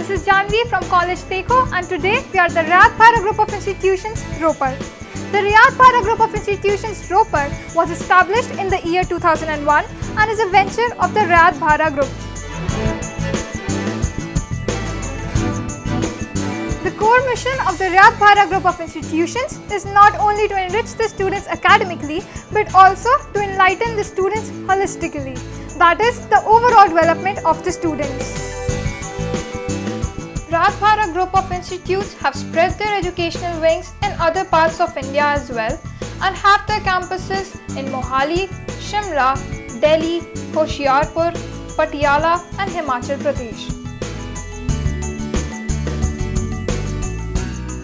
This is Janvi from College Tekho, and today we are the Riyadh Para Group of Institutions, Ropar. The Riyadh Para Group of Institutions, Ropar was established in the year 2001 and is a venture of the Riyadh Para Group. The core mission of the Riyadh Para Group of Institutions is not only to enrich the students academically, but also to enlighten the students holistically. That is, the overall development of the students. Riyadh Para Group of Institutes have spread their educational wings in other parts of India as well and have their campuses in Mohali, Shimla, Delhi, Hoshiarpur, Patiala and Himachal Pradesh.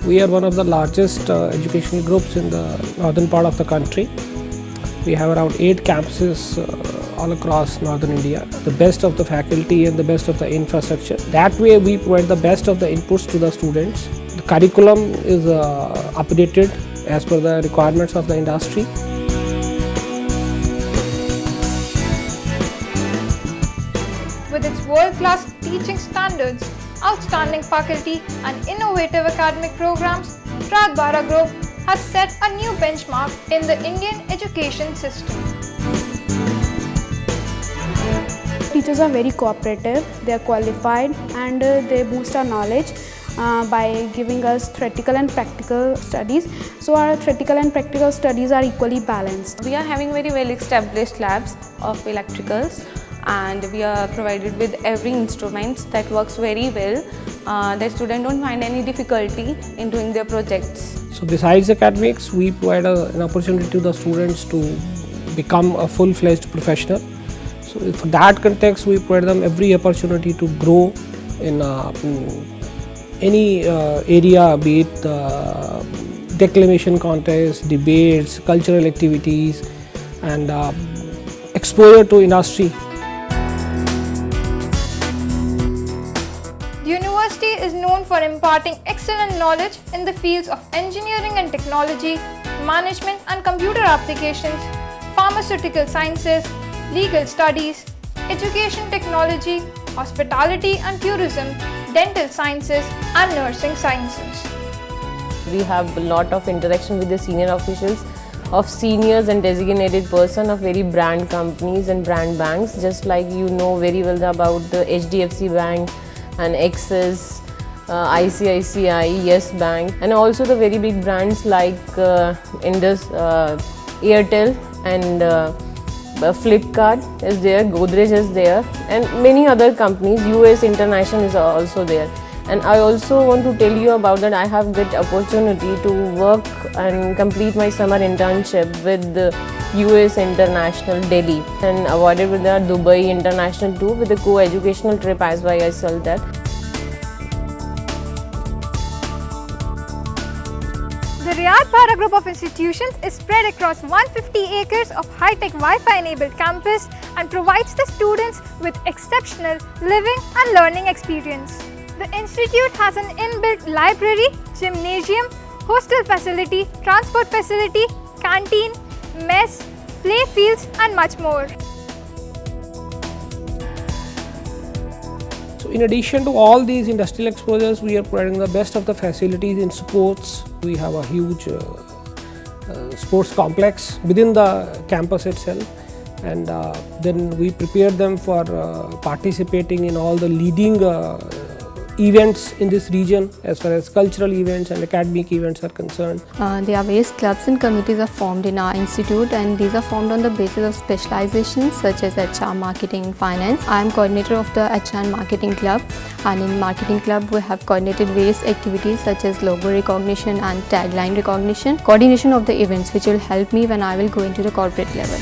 We are one of the largest educational groups in the northern part of the country. We have around 8 campuses all across northern India, the best of the faculty and the best of the infrastructure. That way we provide the best of the inputs to the students. The curriculum is updated as per the requirements of the industry. With its world-class teaching standards, outstanding faculty and innovative academic programs, Riyadh Para Group has set a new benchmark in the Indian education system. Teachers are very cooperative, they are qualified and they boost our knowledge by giving us theoretical and practical studies. So our theoretical and practical studies are equally balanced. We are having very well established labs of electricals, and we are provided with every instrument that works very well. The students don't find any difficulty in doing their projects. So besides academics, we provide an opportunity to the students to become a full-fledged professional. So for that context, we provide them every opportunity to grow in any area, be it declamation contests, debates, cultural activities, and exposure to industry. The university is known for imparting excellent knowledge in the fields of engineering and technology, management and computer applications, pharmaceutical sciences, legal studies, education technology, hospitality and tourism, dental sciences and nursing sciences. We have a lot of interaction with the senior officials of seniors and designated person of very brand companies and brand banks, just like you know very well about the HDFC Bank and Axis, ICICI, Yes Bank, and also the very big brands like Indus, Airtel and Flipkart is there, Godrej is there, and many other companies. US International is also there. And I also want to tell you about that I have good opportunity to work and complete my summer internship with the US International Delhi and awarded with the Dubai International too with a co-educational trip as well. I saw that. The Riyadh Para Group of Institutions is spread across 150 acres of high-tech Wi-Fi enabled campus and provides the students with exceptional living and learning experience. The institute has an inbuilt library, gymnasium, hostel facility, transport facility, canteen, mess, play fields and much more. So in addition to all these industrial exposures, we are providing the best of the facilities in sports. We have a huge sports complex within the campus itself, and then we prepare them for participating in all the leading events in this region as far as cultural events and academic events are concerned. There are various clubs and committees are formed in our institute, and these are formed on the basis of specializations such as HR, marketing and finance. I am coordinator of the HR and marketing club, and in marketing club we have coordinated various activities such as logo recognition and tagline recognition, coordination of the events which will help me when I will go into the corporate level.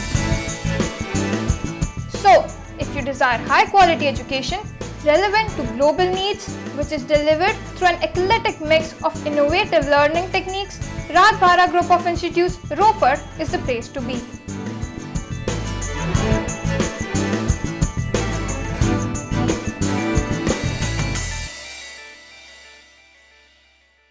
So, if you desire high quality education relevant to global needs, which is delivered through an eclectic mix of innovative learning techniques, Riyadh Para Group of Institutes, Ropar is the place to be.